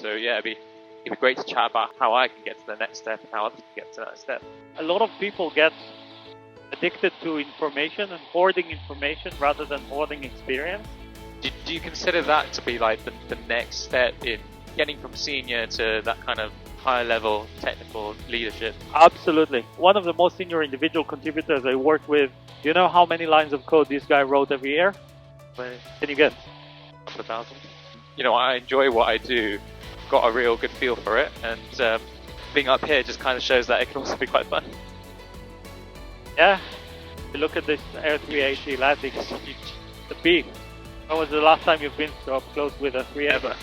So yeah, it'd be great to chat about how I can get to the next step and how others can get to that step. A lot of people get addicted to information and hoarding information rather than hoarding experience. Do you consider that to be like the next step in getting from senior to that kind of higher level technical leadership? Absolutely. One of the most senior individual contributors I work with, you know how many lines of code this guy wrote every year? Can you guess? A couple of thousand. You know, I enjoy what I do, got a real good feel for it, and being up here just kind of shows that it can also be quite fun. Yeah. You look at this Air 380 landing, it's a beat. When was the last time you've been so up close with a 380? Ever.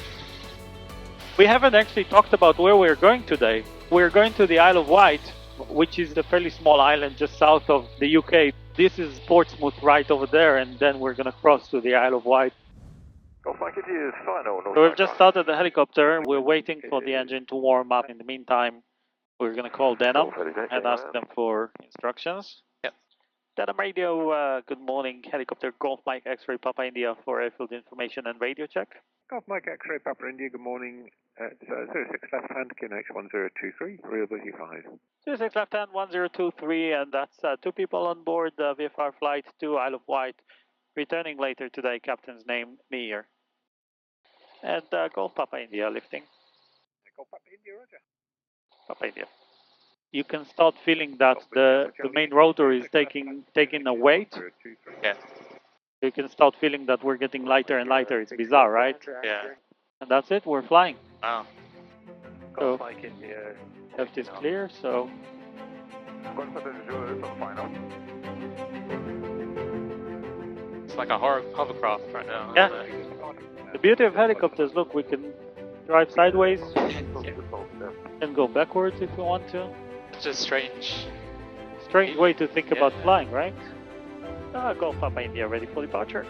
We haven't actually talked about where we're going today. We're going to the Isle of Wight, which is a fairly small island just south of the UK. This is Portsmouth right over there, and then we're going to cross to the Isle of Wight. Golf Mike, it is final. So we've just started the helicopter. We're waiting for the engine to warm up. In the meantime, we're going to call Denham and ask them for instructions. Yep. Denham Radio, good morning. Helicopter Golf Mike X-Ray Papa India for airfield information and radio check. Golf Mike X-Ray Papa India, good morning. It's 06 left hand, QNH 1023, reliability 5. 06 left hand 1023, and that's two people on board VFR flight to Isle of Wight. Returning later today, captain's name, Mir. And Golf Papa India lifting. Golf Papa India, roger. Papa India. You can start feeling that the main rotor is taking a weight. Yeah. You can start feeling that we're getting lighter and lighter. It's bizarre, right? Yeah. And that's it, we're flying. Wow. So, Golf Mike India. left is clear, so... It's like a hovercraft right now. Yeah. The beauty of helicopters, look, we can drive sideways and go backwards if we want to. It's just strange. Strange way to think about Yeah. flying, right? Golf Papa India, ready for departure.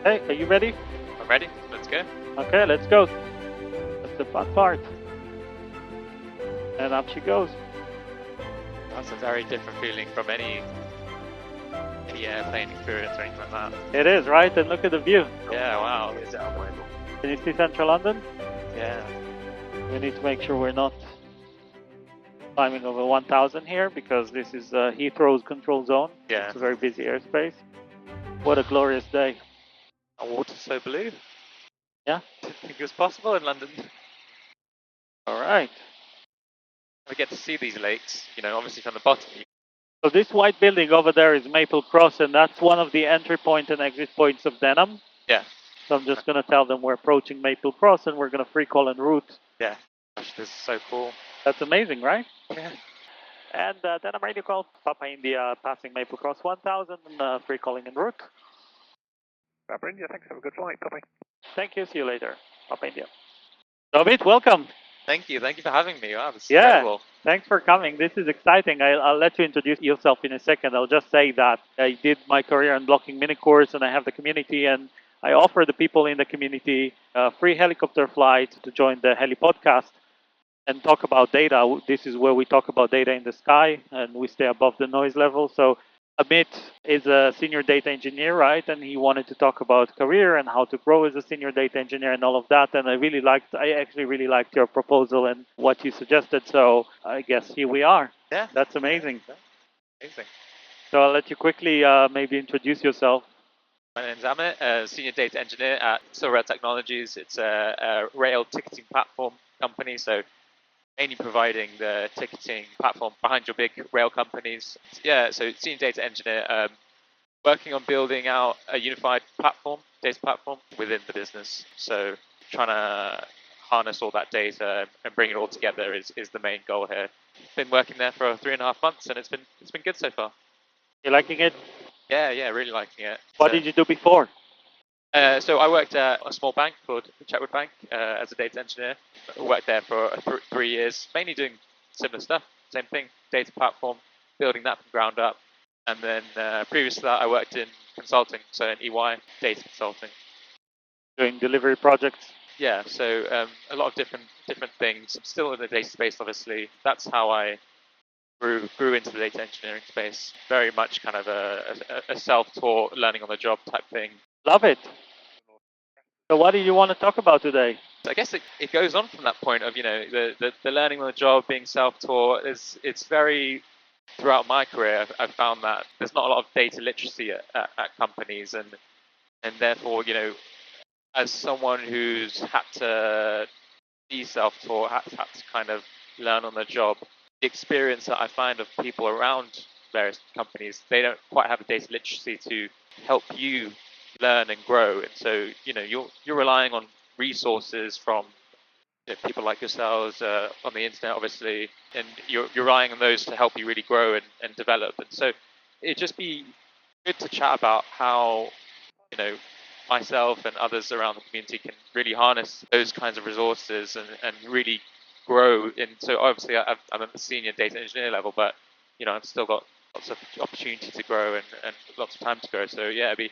Hey, are you ready? I'm ready. Let's go. Okay, let's go. That's the fun part. And up she goes. That's a very different feeling from any airplane experience or anything like that. It is, right? And look at the view. Yeah, wow. Can you see central London? Yeah. We need to make sure we're not climbing over 1,000 here because this is Heathrow's control zone. Yeah. It's a very busy airspace. What a glorious day. The water's so blue. Yeah. Didn't think it was possible in London. All right. We get to see these lakes, you know, obviously from the bottom. So this white building over there is Maple Cross, and that's one of the entry point and exit points of Denham. Yeah. So I'm just going to tell them we're approaching Maple Cross and we're going to free call en route. Yeah. Gosh, this is so cool. That's amazing, right? Yeah. And Denham radio call, Papa India passing Maple Cross 1000 and free calling en route. Papa India, thanks. Have a good flight. Bye-bye. Thank you. See you later. Papa India. Amit, welcome. Thank you for having me. Wow, this is Yeah. incredible. Thanks for coming. This is exciting. I'll let you introduce yourself in a second. I'll just say that I did my career unblocking mini course and I have the community, and I offer the people in the community a free helicopter flight to join the Heli podcast and talk about data. This is where we talk about data in the sky and we stay above the noise level. So Amit is a senior data engineer, right? And he wanted to talk about career and how to grow as a senior data engineer and all of that. And I actually really liked your proposal and what you suggested. So I guess here we are. Yeah. That's amazing. Amazing. So I'll let you quickly maybe introduce yourself. My name's Amit, senior data engineer at Silver Technologies. It's a rail ticketing platform company, so mainly providing the ticketing platform behind your big rail companies. Yeah, so senior data engineer, working on building out a unified platform, data platform within the business. So trying to harness all that data and bring it all together is the main goal here. Been working there for 3.5 months and it's been good so far. You liking it? Yeah, really liking it. What did you do before? So I worked at a small bank called Chetwood Bank as a data engineer. I worked there for 3 years, mainly doing similar stuff. Same thing, data platform, building that from ground up. And then previous to that, I worked in consulting, so in EY, data consulting. Doing delivery projects? Yeah, so a lot of different things. Still in the data space, obviously. That's how I grew into the data engineering space. Very much kind of a self-taught, learning on the job type thing. Love it. So what do you want to talk about today? So I guess it goes on from that point of, the learning on the job, being self-taught. It's very, throughout my career, I've found that there's not a lot of data literacy at companies, and therefore, as someone who's had to be self-taught, had to kind of learn on the job, the experience that I find of people around various companies, they don't quite have the data literacy to help you learn and grow. And so, you're relying on resources from people like yourselves on the internet, obviously, and you're relying on those to help you really grow and develop. And so it'd just be good to chat about how, you know, myself and others around the community can really harness those kinds of resources and really grow. And so obviously I'm at the senior data engineer level, but, I've still got lots of opportunity to grow and lots of time to grow. So yeah, it'd be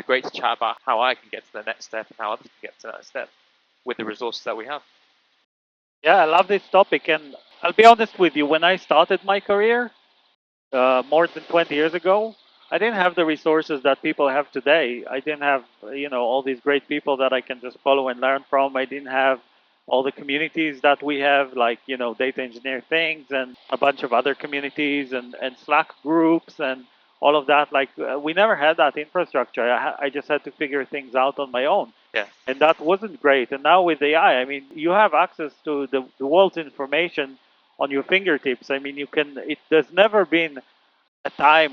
great to chat about how I can get to the next step and how others can get to that step with the resources that we have. Yeah, I love this topic, and I'll be honest with you. When I started my career more than 20 years ago, I didn't have the resources that people have today. I didn't have, all these great people that I can just follow and learn from. I didn't have all the communities that we have, like, Data Engineer Things and a bunch of other communities and Slack groups and all of that. Like, we never had that infrastructure. I just had to figure things out on my own. Yeah. And that wasn't great. And now with AI, I mean, you have access to the world's information on your fingertips. I mean, there's never been a time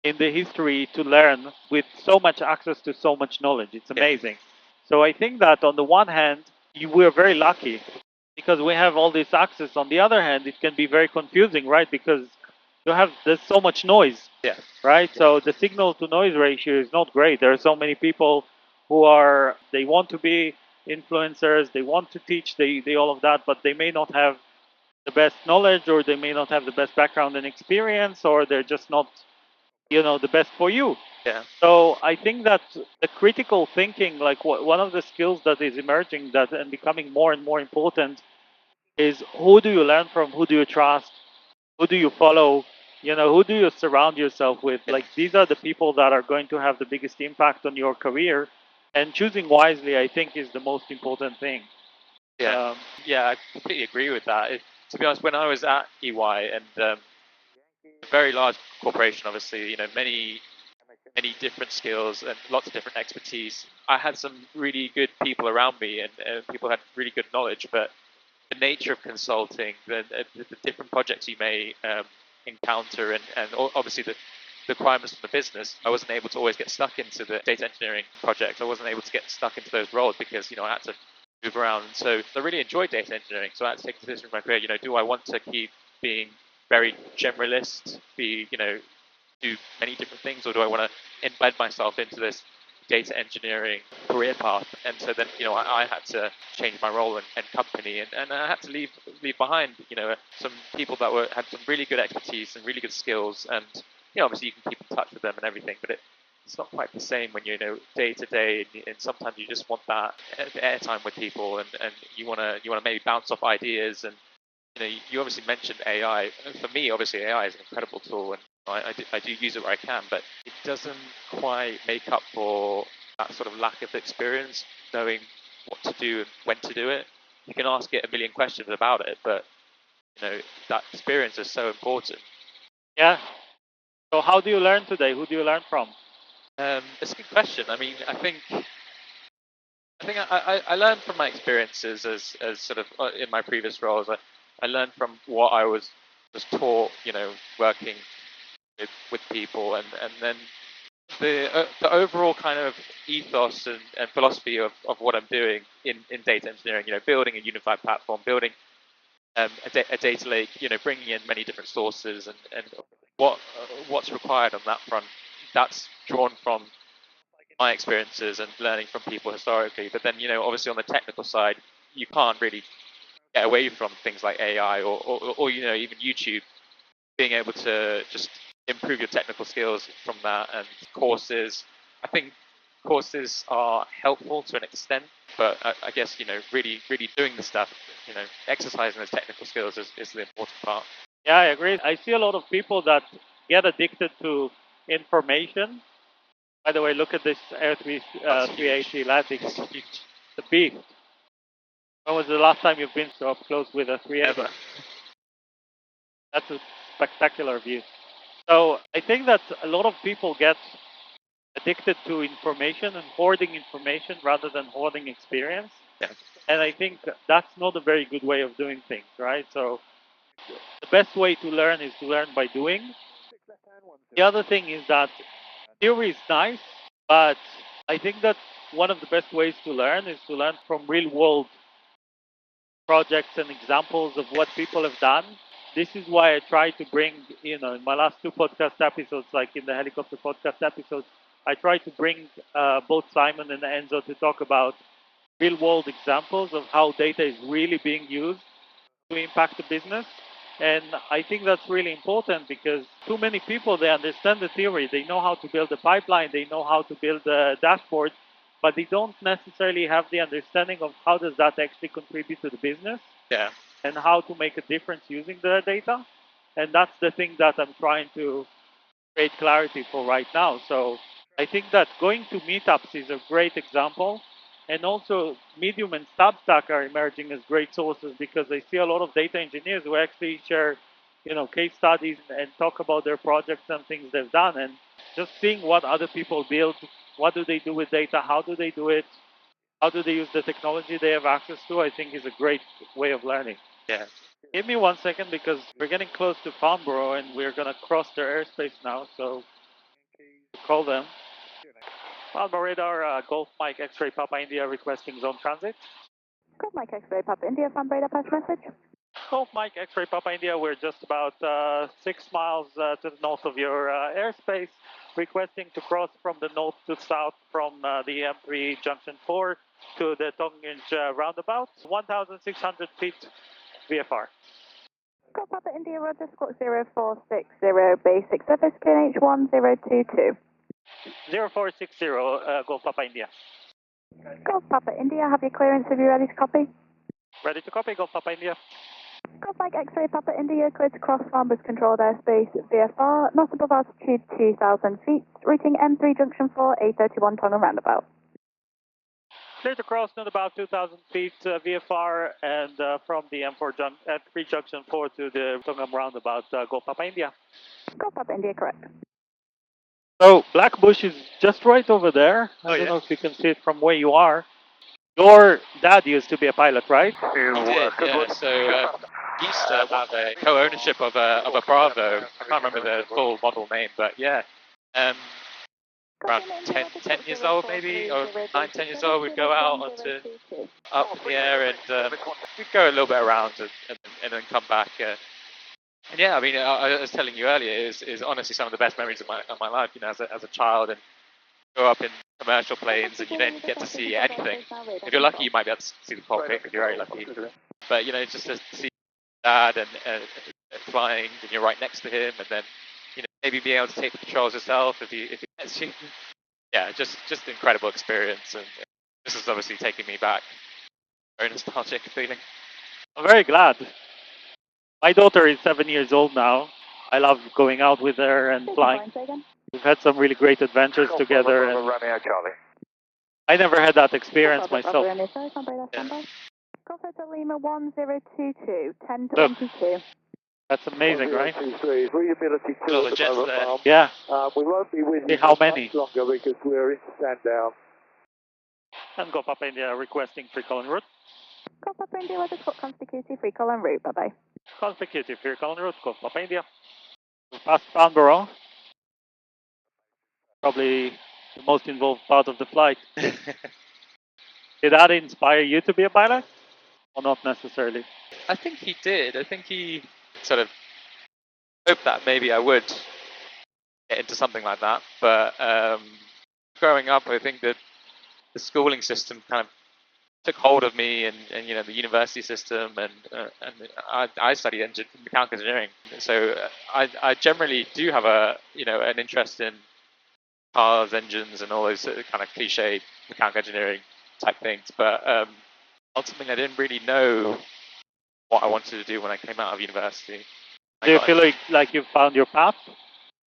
in the history to learn with so much access to so much knowledge. It's amazing. So I think that on the one hand, we're very lucky because we have all this access. On the other hand, it can be very confusing, right? Because there's so much noise, Yeah. right? So the signal to noise ratio is not great. There are so many people they want to be influencers, they want to teach, they all of that, but they may not have the best knowledge, or they may not have the best background and experience, or they're just not, the best for you. Yeah. So I think that the critical thinking, like one of the skills that is emerging that and becoming more and more important, is who do you learn from, who do you trust, who do you follow, who do you surround yourself with. Yeah. Like, these are the people that are going to have the biggest impact on your career, and choosing wisely, I think, is the most important thing. Yeah. Yeah, I completely agree with that. To be honest, when I was at EY and a very large corporation, obviously, many different skills and lots of different expertise. I had some really good people around me, and people had really good knowledge. But the nature of consulting, the different projects you may encounter, and obviously the requirements from the business, I wasn't able to always get stuck into the data engineering project. I wasn't able to get stuck into those roles because I had to move around. So I really enjoyed data engineering. So I had to take a decision in my career. Do I want to keep being very generalist, do many different things, or do I want to embed myself into this data engineering career path? And so then, I had to change my role and company, and I had to leave behind, some people that had some really good expertise and really good skills, and obviously you can keep in touch with them and everything, but it's not quite the same when day to day, and sometimes you just want that airtime with people, and you want to maybe bounce off ideas. And you obviously mentioned AI. For me, obviously, AI is an incredible tool, and I do use it where I can, but it doesn't quite make up for that sort of lack of experience, knowing what to do and when to do it. You can ask it a million questions about it, but that experience is so important. Yeah. So how do you learn today? Who do you learn from? It's a good question. I mean, I learned from my experiences as sort of in my previous roles. I learned from what I was taught, working with people, and then the overall kind of ethos and philosophy of what I'm doing in data engineering, building a unified platform, building a data lake, bringing in many different sources, and what's required on that front. That's drawn from my experiences and learning from people historically. But then, obviously on the technical side, you can't really get away from things like AI or even YouTube, being able to just improve your technical skills from that. And courses, I think courses are helpful to an extent, but I guess, really, really doing the stuff, exercising those technical skills is the important part. Yeah, I agree. I see a lot of people that get addicted to information, By the way, look at this Air 380 Atlantic. It's huge. The beast. When was the last time you've been so up close with a 380? Ever. That's a spectacular view. So I think that a lot of people get addicted to information and hoarding information rather than hoarding experience. Yeah. And I think that's not a very good way of doing things, right? So the best way to learn is to learn by doing. The other thing is that theory is nice, but I think that one of the best ways to learn is to learn from real world projects and examples of what people have done. This is why I try to bring, in my last two podcast episodes, like in the helicopter podcast episodes, I try to bring both Simon and Enzo to talk about real world examples of how data is really being used to impact the business. And I think that's really important because too many people, they understand the theory, they know how to build a pipeline, they know how to build a dashboard, but they don't necessarily have the understanding of how does that actually contribute to the business. Yeah. And how to make a difference using the data. And that's the thing that I'm trying to create clarity for right now. So I think that going to meetups is a great example. And also Medium and Substack are emerging as great sources because I see a lot of data engineers who actually share, case studies and talk about their projects and things they've done. And just seeing what other people build, what do they do with data, how do they do it, how do they use the technology they have access to, I think is a great way of learning. Yeah. Give me 1 second because we're getting close to Farnborough and we're going to cross their airspace now, so call them. Farnborough radar, Golf Mike X-ray Papa India requesting zone transit. Golf Mike X-ray Papa India, Farnborough radar pass message. Golf Mike X-ray Papa India, we're just about 6 miles to the north of your airspace, requesting to cross from the north to south from the M3 Junction 4 to the Tonginge roundabout, 1,600 feet VFR. Golf Papa India, Roger, squawk 0460, basic service, QNH 1022. 0460, Golf Papa India. Golf Papa India, have your clearance, have you ready to copy? Ready to copy, Golf Papa India. Golf Mike X-ray Papa India, cleared to cross Farnborough's controlled airspace, VFR, not above altitude 2,000 feet, reaching M3 Junction 4, A31 Tonga roundabout. Clear to cross at about 2,000 feet VFR and from the M3 Junction 4 to the Tonga roundabout, Golf Papa India. Golf Papa India, correct. So Black Bush is just right over there. I don't know if you can see it from where you are. Your dad used to be a pilot, right? He did, yeah. So he used to have a co-ownership of a Bravo. I can't remember the full model name, but yeah. Around 10 years old maybe, or 9, 10 years old, we'd go out up in the air and we'd go a little bit around and then come back. And yeah, I mean, I was telling you earlier, is honestly some of the best memories of my life, as a child, and go up in commercial planes and you don't get to see anything. If you're lucky, you might be able to see the cockpit if you're very lucky. But, just to see dad and flying, and you're right next to him, and then, maybe being able to take the controls yourself if he lets you. Yeah, just an incredible experience. And this is obviously taking me back. Very nostalgic feeling. I'm very glad. My daughter is 7 years old now. I love going out with her and flying. We've had some really great adventures together. And I never had that experience myself. Lima 1022, 1022. That's amazing, right? All the jets there. Yeah. We won't be with See you how for many? much longer because we're in Sandown. And Golf Papa India requesting free call en route. Golf Papa India, Roger, squawk consecutive, free call en route, bye-bye. Consecutive free call en route, Golf Papa India. We passed Farnborough. Probably the most involved part of the flight. Did that inspire you to be a pilot? Or not necessarily? I think he did. I think he sort of hoped that maybe I would get into something like that. But growing up, I think that the schooling system kind of took hold of me, and the university system, and I studied mechanical engineering. So I generally do have an interest in cars, engines, and all those kind of cliche mechanical engineering type things. But ultimately, I didn't really know what I wanted to do when I came out of university. Do you feel like you've found your path?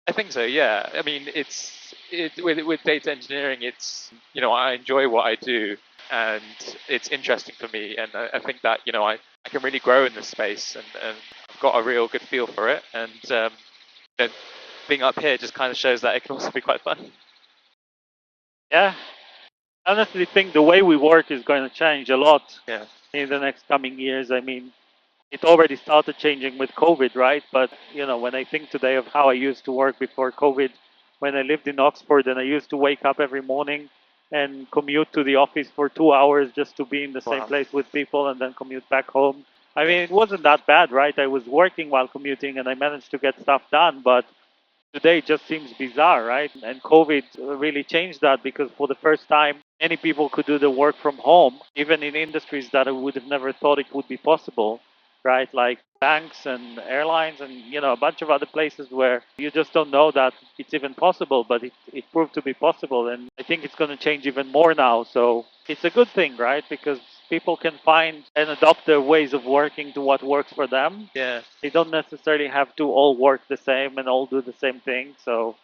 I think so. Yeah. I mean, with data engineering, I enjoy what I do, and it's interesting for me, and I think that I can really grow in this space, and I've got a real good feel for it, and you know, being up here just kind of shows that it can also be quite fun. Yeah, I honestly think the way we work is going to change a lot Yeah. in the next coming years. I mean, it already started changing with COVID, right? But when I think today of how I used to work before COVID, when I lived in Oxford and I used to wake up every morning and commute to the office for 2 hours just to be in the same Wow. place with people and then commute back home. I mean, it wasn't that bad, right? I was working while commuting and I managed to get stuff done, but today it just seems bizarre, right? And COVID really changed that because for the first time, many people could do the work from home, even in industries that I would have never thought it would be possible, right? Like banks and airlines and, a bunch of other places where you just don't know that it's even possible, but it proved to be possible. And I think it's going to change even more now. So it's a good thing, right? Because people can find and adopt their ways of working to what works for them. Yeah. They don't necessarily have to all work the same and all do the same thing. So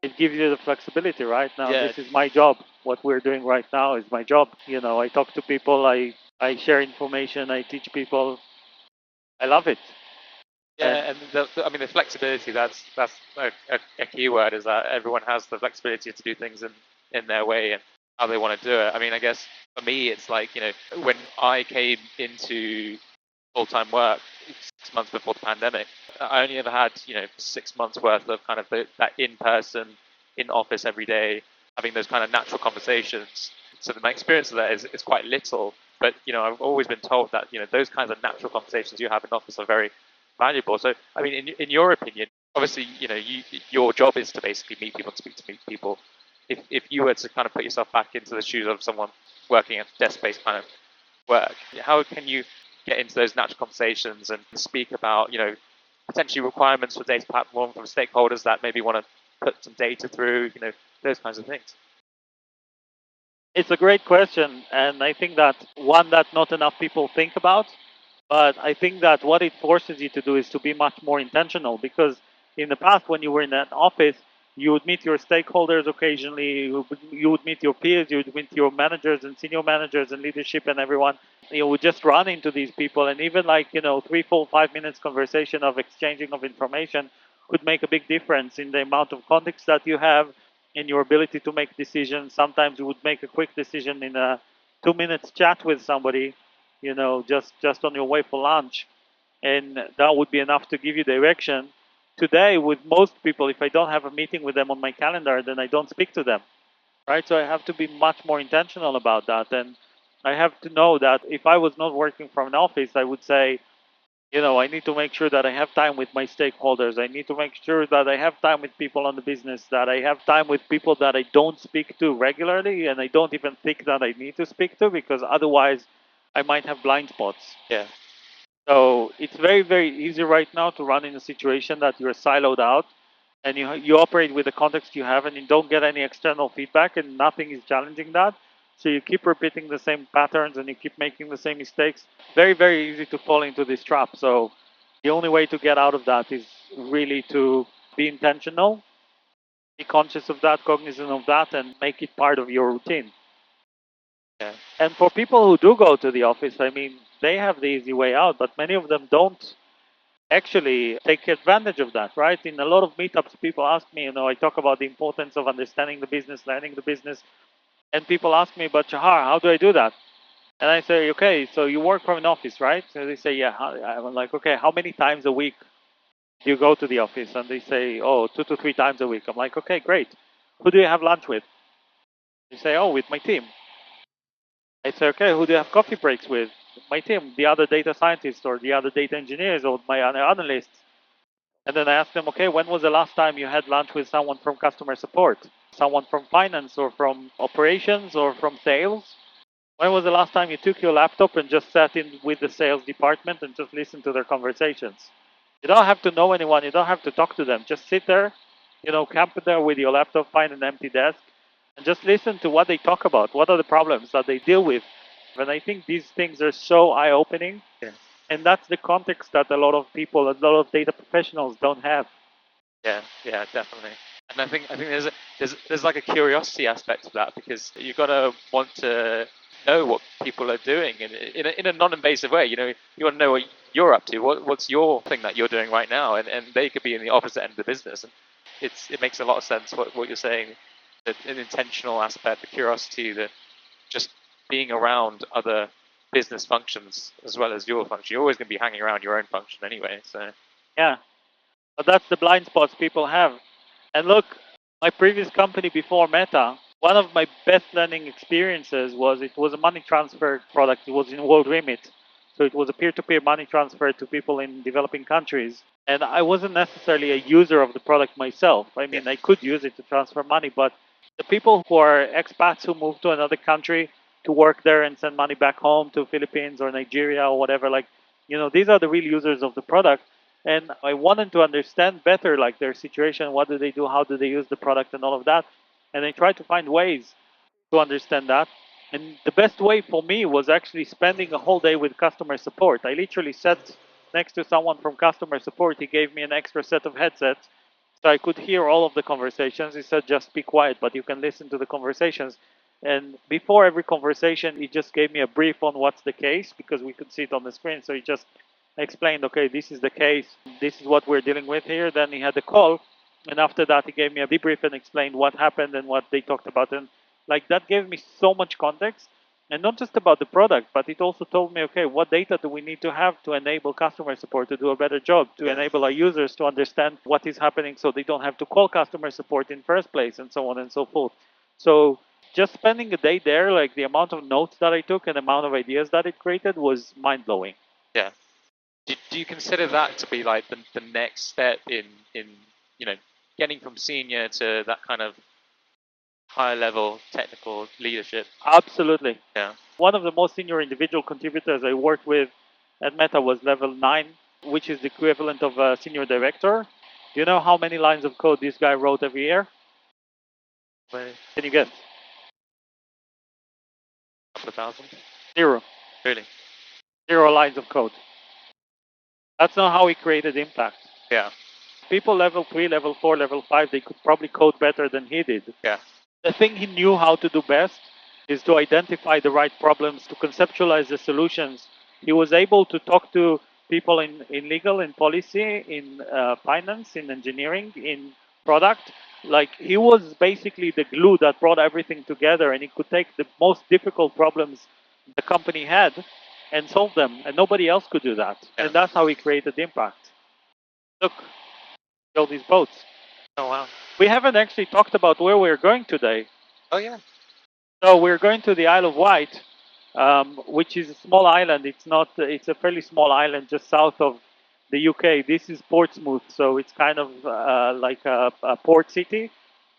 it gives you the flexibility, right? Now, Yeah. this is my job. What we're doing right now is my job. I talk to people, I share information, I teach people. I love it. Yeah, and I mean the flexibility. That's a key word. Is that everyone has the flexibility to do things in their way and how they want to do it. I mean, I guess for me, it's like when I came into full-time work 6 months before the pandemic, I only ever had 6 months worth of kind of that in-person, in office every day, having those kind of natural conversations. So that my experience of that is quite little. But I've always been told that those kinds of natural conversations you have in office are very valuable. So I mean, in your opinion, obviously your job is to basically meet people and speak to meet people. If you were to kind of put yourself back into the shoes of someone working at desk-based kind of work, how can you get into those natural conversations and speak about potentially requirements for data platform from stakeholders that maybe want to put some data through, those kinds of things? It's a great question, and I think that one that not enough people think about. But I think that what it forces you to do is to be much more intentional because in the past, when you were in an office, you would meet your stakeholders occasionally, you would meet your peers, you would meet your managers and senior managers and leadership and everyone. You would just run into these people, and even like 3, 4, 5 minutes conversation of exchanging of information could make a big difference in the amount of context that you have, in your ability to make decisions. Sometimes you would make a quick decision in a 2 minutes chat with somebody, just on your way for lunch, and that would be enough to give you direction. Today, with most people, if I don't have a meeting with them on my calendar, then I don't speak to them, right? So I have to be much more intentional about that, and I have to know that if I was not working from an office, I would say, I need to make sure that I have time with my stakeholders. I need to make sure that I have time with people on the business, that I have time with people that I don't speak to regularly and I don't even think that I need to speak to because otherwise I might have blind spots. Yeah. So it's very, very easy right now to run in a situation that you're siloed out and you operate with the context you have and you don't get any external feedback and nothing is challenging that. So you keep repeating the same patterns and you keep making the same mistakes. Very, very easy to fall into this trap. So the only way to get out of that is really to be intentional, be conscious of that, cognizant of that, and make it part of your routine. Yeah. And for people who do go to the office, I mean, they have the easy way out, but many of them don't actually take advantage of that, right? In a lot of meetups, people ask me, I talk about the importance of understanding the business, learning the business, and people ask me, but Shahar, how do I do that? And I say, okay, so you work from an office, right? So they say, yeah. I'm like, okay, how many times a week do you go to the office? And they say, oh, 2 to 3 times a week. I'm like, okay, great. Who do you have lunch with? They say, oh, with my team. I say, okay, who do you have coffee breaks with? My team, the other data scientists or the other data engineers or my other analysts. And then I ask them, okay, when was the last time you had lunch with someone from customer support, someone from finance or from operations or from sales? When was the last time you took your laptop and just sat in with the sales department and just listened to their conversations? You don't have to know anyone. You don't have to talk to them. Just sit there, camp there with your laptop, find an empty desk, and just listen to what they talk about. What are the problems that they deal with? And I think these things are so eye-opening. Yeah. And that's the context that a lot of people, a lot of data professionals don't have. Yeah, definitely. And I think there's like a curiosity aspect to that, because you gotta want to know what people are doing in a non-invasive way. You want to know what you're up to. What's your thing that you're doing right now, and they could be in the opposite end of the business. And it makes a lot of sense what you're saying. An intentional aspect, the curiosity, the just being around other business functions as well as your function. You're always going to be hanging around your own function anyway. So Yeah, but that's the blind spots people have. And look, my previous company before Meta, one of my best learning experiences was it was a money transfer product. It was in World Remit. So it was a peer-to-peer money transfer to people in developing countries. And I wasn't necessarily a user of the product myself. I mean, I could use it to transfer money, but the people who are expats who move to another country to work there and send money back home to Philippines or Nigeria or whatever, like, these are the real users of the product. And I wanted to understand better, like, their situation, what do they do, how do they use the product, and all of that. And I tried to find ways to understand that. And the best way for me was actually spending a whole day with customer support. I literally sat next to someone from customer support. He gave me an extra set of headsets so I could hear all of the conversations. He said, just be quiet, but you can listen to the conversations. And before every conversation, he just gave me a brief on what's the case, because we could see it on the screen. So he just explained, okay, this is the case, this is what we're dealing with here. Then he had a call, and after that, he gave me a debrief and explained what happened and what they talked about. And like, that gave me so much context, and not just about the product, but it also told me, okay, what data do we need to have to enable customer support to do a better job, to enable our users to understand what is happening so they don't have to call customer support in first place, and so on and so forth. So just spending a day there, like, the amount of notes that I took and the amount of ideas that it created was mind-blowing. yeah. Do you consider that to be like the next step in getting from senior to that kind of higher level technical leadership? Absolutely. Yeah. One of the most senior individual contributors I worked with at Meta was level 9, which is the equivalent of a senior director. Do you know how many lines of code this guy wrote every year? Well, Can you guess? a couple of thousand. 0. Really? 0 lines of code. That's not how he created impact. Yeah. People level 3, level 4, level 5, they could probably code better than he did. Yeah. The thing he knew how to do best is to identify the right problems, to conceptualize the solutions. He was able to talk to people in legal, in policy, in finance, in engineering, in product. Like, he was basically the glue that brought everything together, and he could take the most difficult problems the company had and solve them, and nobody else could do that. Yeah. And that's how he created impact. Look, all these boats. Oh wow. We haven't actually talked about where we're going today. Oh yeah. So we're going to the Isle of Wight, which is a small island. It's not. It's a fairly small island just south of the UK. This is Portsmouth, so it's kind of like a port city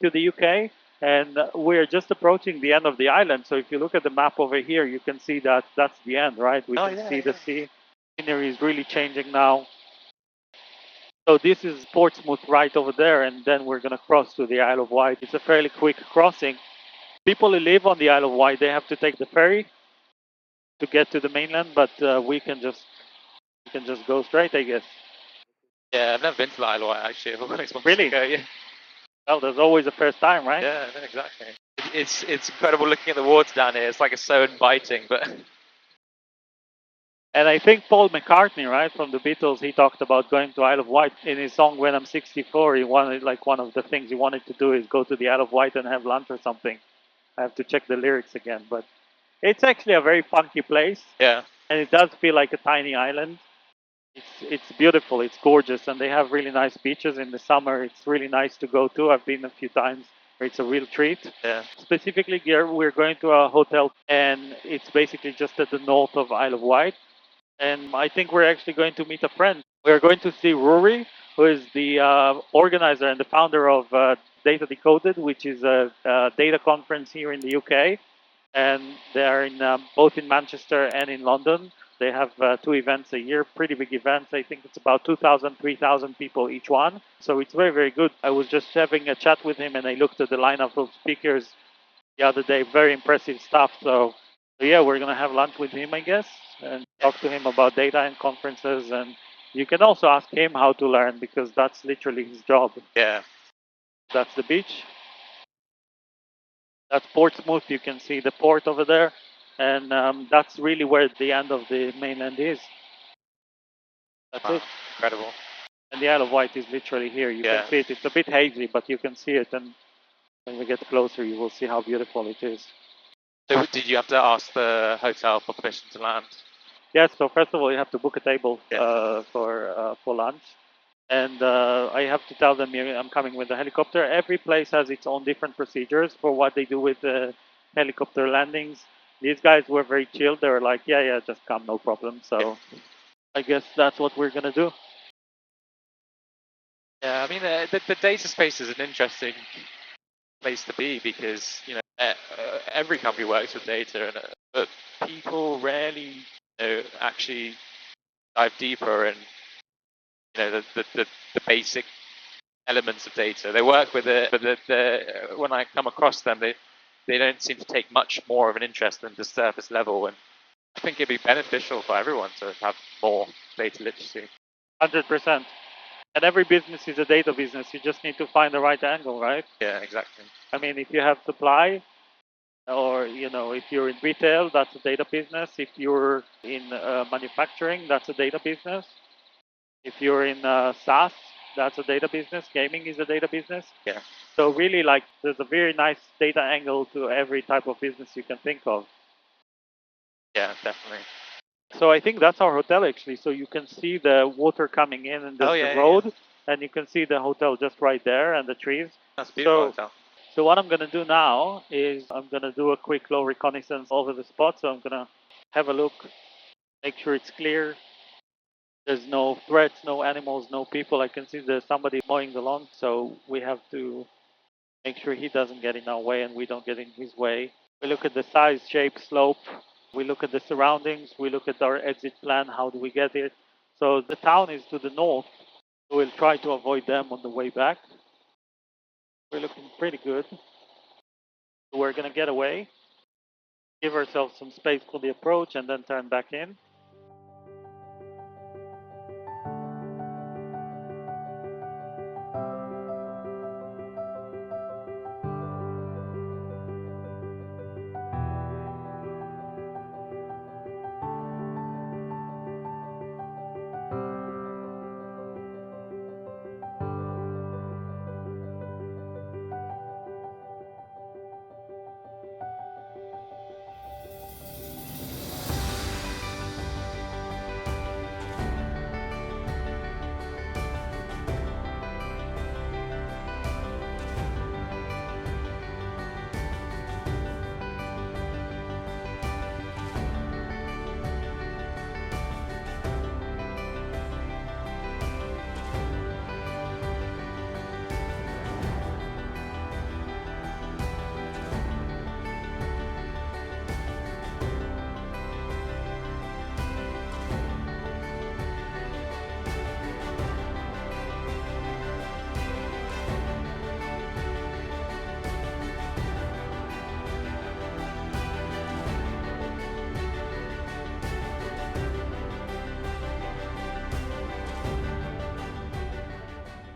to the UK. And we're just approaching the end of the island. So if you look at the map over here, you can see that that's the end, right? We can see the sea. Scenery is really changing now. So this is Portsmouth right over there, and then we're going to cross to the Isle of Wight. It's a fairly quick crossing. People who live on the Isle of Wight, they have to take the ferry to get to the mainland, but we can just go straight, I guess. Yeah, I've never been to the Isle of Wight actually. I've always wanted Really? to go, yeah. Well, there's always a first time, right? Yeah, no, exactly. It's incredible looking at the water down here. It's like it's so inviting, but And I think Paul McCartney, right, from the Beatles, he talked about going to Isle of Wight in his song "When I'm 64." He wanted, like, one of the things he wanted to do is go to the Isle of Wight and have lunch or something. I have to check the lyrics again, but it's actually a very funky place, yeah, and it does feel like a tiny island. It's beautiful, it's gorgeous, and they have really nice beaches in the summer. It's really nice to go to. I've been a few times. It's a real treat. yeah. Specifically, here we're going to a hotel, and it's basically just at the north of Isle of Wight. And I think we're actually going to meet a friend. We're going to see Rory, who is the organizer and the founder of Data Decoded, which is a data conference here in the UK. And they're in both in Manchester and in London. They have 2 events a year, pretty big events. I think it's about 2,000, 3,000 people each one. So it's very, very good. I was just having a chat with him, and I looked at the lineup of speakers the other day. Very impressive stuff. So yeah, we're going to have lunch with him, I guess, and talk to him about data and conferences and You can also ask him how to learn because that's literally his job. Yeah. That's the beach. That's Portsmouth. You can see the port over there. And that's really where the end of the mainland is. That's Wow. it. Incredible. And the Isle of Wight is literally here. You Yeah. can see it. It's a bit hazy, but you can see it. And when we get closer, you will see how beautiful it is. So did you have to ask the hotel for permission to land? Yes, so first of all, you have to book a table Yeah. for lunch. And I have to tell them I'm coming with a helicopter. Every place has its own different procedures for what they do with the helicopter landings. These guys were very chilled. They were like, yeah, just come, no problem. So I guess that's what we're going to do. Yeah, I mean, the data space is an interesting place to be because, every company works with data, but people rarely, actually dive deeper and, the basic elements of data. They work with it, but when I come across them, they don't seem to take much more of an interest than the surface level. And I think it'd be beneficial for everyone to have more data literacy. 100%. And every business is a data business. You just need to find the right angle, right? Yeah, exactly. I mean, if you have supply, or if you're in retail, that's a data business. If you're in manufacturing, that's a data business. If you're in SaaS, that's a data business. Gaming is a data business. Yeah. So really, like, there's a very nice data angle to every type of business you can think of. Yeah, definitely. So I think that's our hotel actually. So you can see the water coming in and the road, and you can see the hotel just right there and the trees. That's a beautiful So hotel. So what I'm going to do now is I'm going to do a quick low reconnaissance over the spot. So I'm going to have a look, make sure it's clear. There's no threats, no animals, no people. I can see there's somebody mowing the lawn. So we have to make sure he doesn't get in our way and we don't get in his way. We look at the size, shape, slope. We look at the surroundings. We look at our exit plan. How do we get it? So the town is to the north. We'll try to avoid them on the way back. We're looking pretty good. We're going to get away, give ourselves some space for the approach, and then turn back in.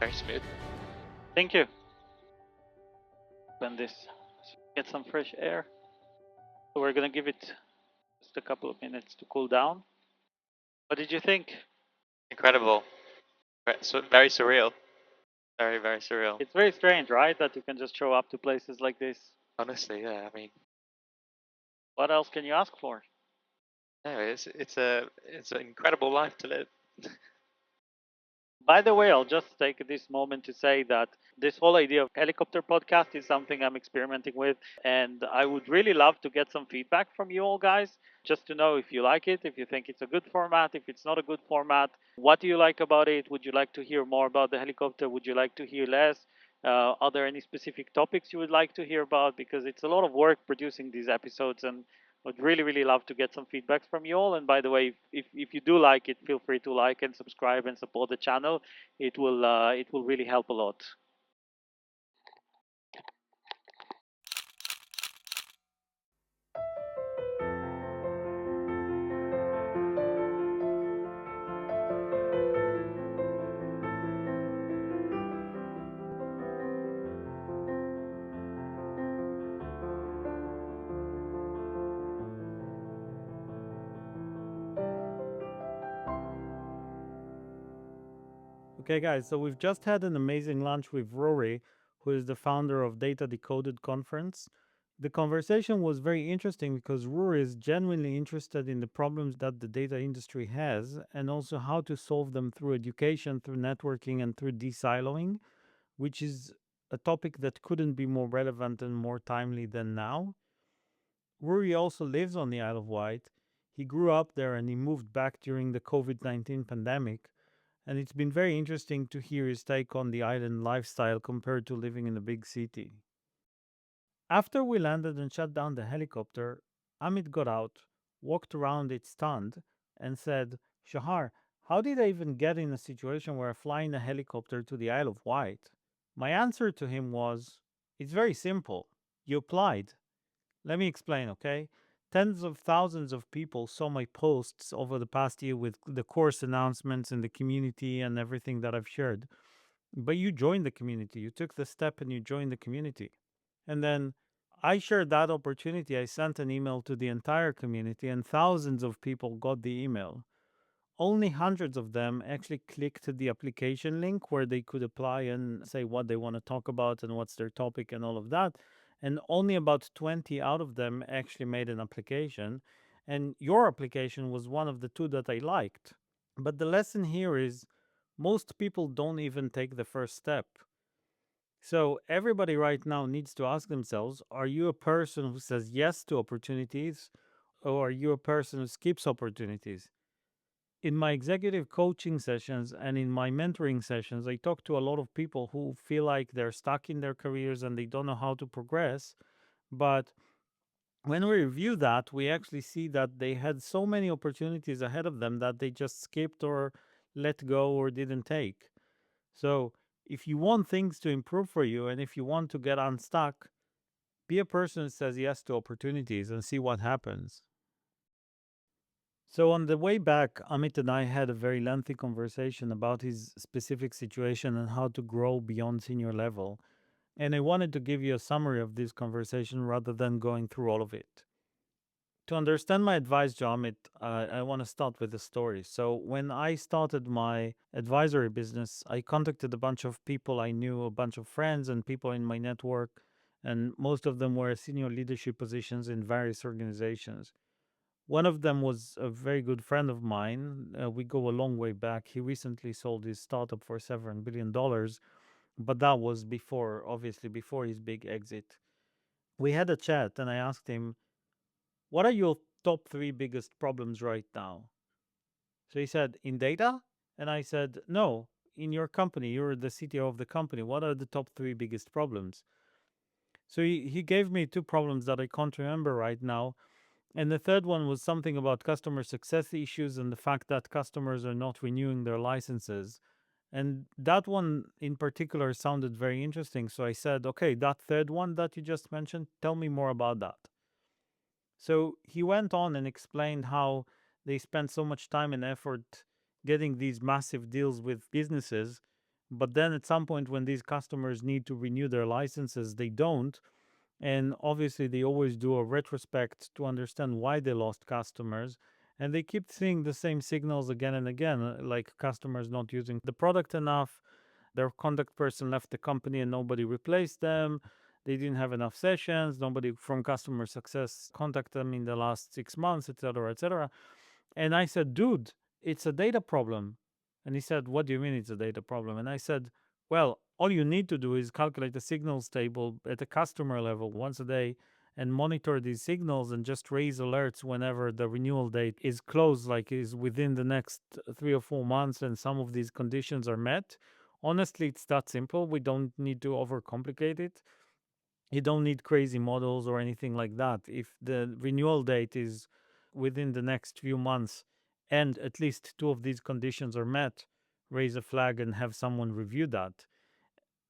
Very smooth. Thank you. Open this, get some fresh air. So we're gonna give it just a couple of minutes to cool down. What did you think? Incredible. So very surreal. Very, very surreal. It's very strange, right? That you can just show up to places like this. Honestly, yeah. I mean, What else can you ask for? no, it's an incredible life to live. By the way, I'll just take this moment to say that this whole idea of helicopter podcast is something I'm experimenting with, and I would really love to get some feedback from you all guys, just to know if you like it, if you think it's a good format, if it's not a good format. What do you like about it? Would you like to hear more about the helicopter? Would you like to hear less? Are there any specific topics you would like to hear about? Because it's a lot of work producing these episodes, and would really, really love to get some feedbacks from you all. And by the way, if you do like it, feel free to like and subscribe and support the channel. It will really help a lot. Okay, guys, so we've just had an amazing lunch with Rory, who is the founder of Data Decoded Conference. The conversation was very interesting because Rory is genuinely interested in the problems that the data industry has and also how to solve them through education, through networking, and through de-siloing, which is a topic that couldn't be more relevant and more timely than now. Rory also lives on the Isle of Wight. He grew up there and he moved back during the COVID-19 pandemic. And it's been very interesting to hear his take on the island lifestyle compared to living in a big city. After we landed and shut down the helicopter, Amit got out, walked around its stand, and said, Shahar, how did I even get in a situation where I fly in a helicopter to the Isle of Wight? My answer to him was, it's very simple. You applied. Let me explain, okay? Tens of thousands of people saw my posts over the past year with the course announcements in the community and everything that I've shared. But you joined the community. You took the step and you joined the community. And then I shared that opportunity. I sent an email to the entire community, and thousands of people got the email. Only hundreds of them actually clicked the application link where they could apply and say what they want to talk about and what's their topic and all of that. And only about 20 out of them actually made an application. And your application was one of the two that I liked. But the lesson here is most people don't even take the first step. So everybody right now needs to ask themselves, are you a person who says yes to opportunities, or are you a person who skips opportunities? In my executive coaching sessions and in my mentoring sessions, I talk to a lot of people who feel like they're stuck in their careers and they don't know how to progress. But when we review that, we actually see that they had so many opportunities ahead of them that they just skipped or let go or didn't take. So if you want things to improve for you and if you want to get unstuck, be a person who says yes to opportunities and see what happens. So on the way back, Amit and I had a very lengthy conversation about his specific situation and how to grow beyond senior level. And I wanted to give you a summary of this conversation rather than going through all of it. To understand my advice to Amit, I want to start with a story. So when I started my advisory business, I contacted a bunch of people I knew, a bunch of friends and people in my network, and most of them were senior leadership positions in various organizations. One of them was a very good friend of mine. We go a long way back. He recently sold his startup for $7 billion, but that was before, obviously, before his big exit. We had a chat and I asked him, what are your top three biggest problems right now? So he said, in data? And I said, no, in your company, you're the CTO of the company. What are the top three biggest problems? So he gave me two problems that I can't remember right now. And the third one was something about customer success issues and the fact that customers are not renewing their licenses. And that one in particular sounded very interesting. So I said, okay, that third one that you just mentioned, tell me more about that. So he went on and explained how they spent so much time and effort getting these massive deals with businesses. But then at some point, when these customers need to renew their licenses, they don't. And obviously, they always do a retrospect to understand why they lost customers. And they keep seeing the same signals again and again, like customers not using the product enough, their contact person left the company and nobody replaced them. They didn't have enough sessions. Nobody from customer success contacted them in the last 6 months, etc., etc. And I said, dude, it's a data problem. And he said, what do you mean it's a data problem? And I said, well, all you need to do is calculate the signals table at the customer level once a day and monitor these signals and just raise alerts whenever the renewal date is close, like is within the next 3 or 4 months and some of these conditions are met. Honestly, it's that simple. We don't need to overcomplicate it. You don't need crazy models or anything like that. If the renewal date is within the next few months and at least two of these conditions are met, raise a flag and have someone review that.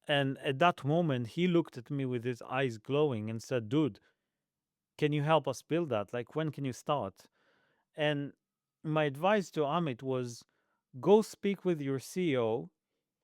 And at that moment, he looked at me with his eyes glowing and said, dude, can you help us build that? Like, when can you start? And my advice to Amit was go speak with your CEO.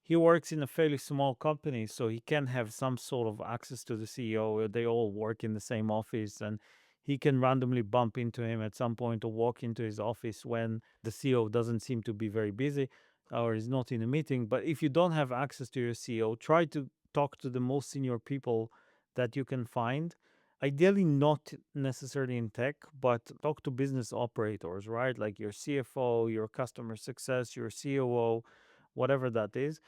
He works in a fairly small company, so he can have some sort of access to the CEO. They all work in the same office, and he can randomly bump into him at some point or walk into his office when the CEO doesn't seem to be very busy. or is not in a meeting. But if you don't have access to your CEO, try to talk to the most senior people that you can find. Ideally, not necessarily in tech, but talk to business operators, right? Like your CFO, your customer success, your COO, whatever that is,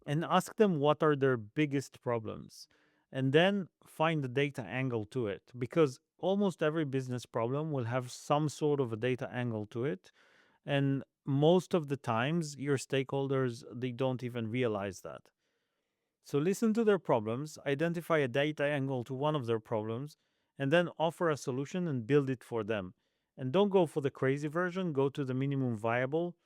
and ask them what are their biggest problems. And then find the data angle to it, because almost every business problem will have some sort of a data angle to it. And most of the times, your stakeholders, they don't even realize that. So listen to their problems, identify a data angle to one of their problems, and then offer a solution and build it for them. And don't go for the crazy version, go to the minimum viable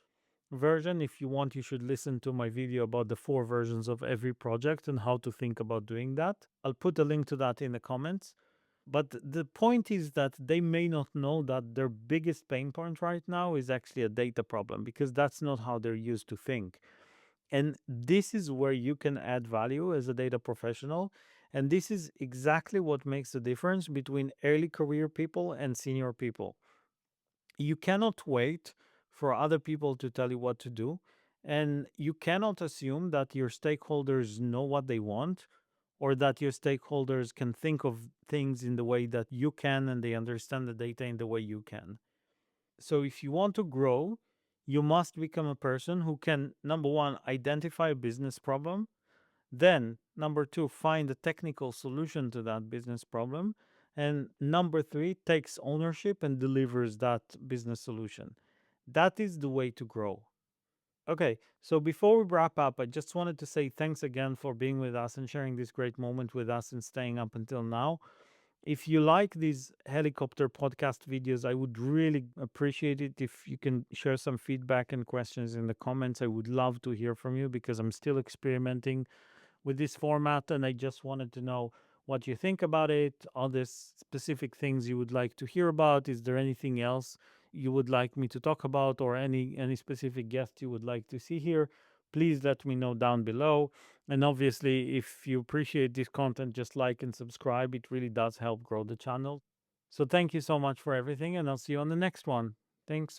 version. If you want, you should listen to my video about the 4 versions of every project and how to think about doing that. I'll put a link to that in the comments. But the point is that they may not know that their biggest pain point right now is actually a data problem, because that's not how they're used to think. And this is where you can add value as a data professional. And this is exactly what makes the difference between early career people and senior people. You cannot wait for other people to tell you what to do. And you cannot assume that your stakeholders know what they want, or that your stakeholders can think of things in the way that you can and they understand the data in the way you can. So if you want to grow, you must become a person who can, number one, identify a business problem. Then, number two, find a technical solution to that business problem. And number three, takes ownership and delivers that business solution. That is the way to grow. Okay, so before we wrap up, I just wanted to say thanks again for being with us and sharing this great moment with us and staying up until now. If you like these helicopter podcast videos, I would really appreciate it if you can share some feedback and questions in the comments. I would love to hear from you, because I'm still experimenting with this format, and I just wanted to know what you think about it. Are there specific things you would like to hear about? Is there anything else you would like me to talk about, or any specific guest you would like to see here? Please let me know down below. And obviously, if you appreciate this content, just like and subscribe. It really does help grow the channel. So thank you so much for everything, and I'll see you on the next one. Thanks.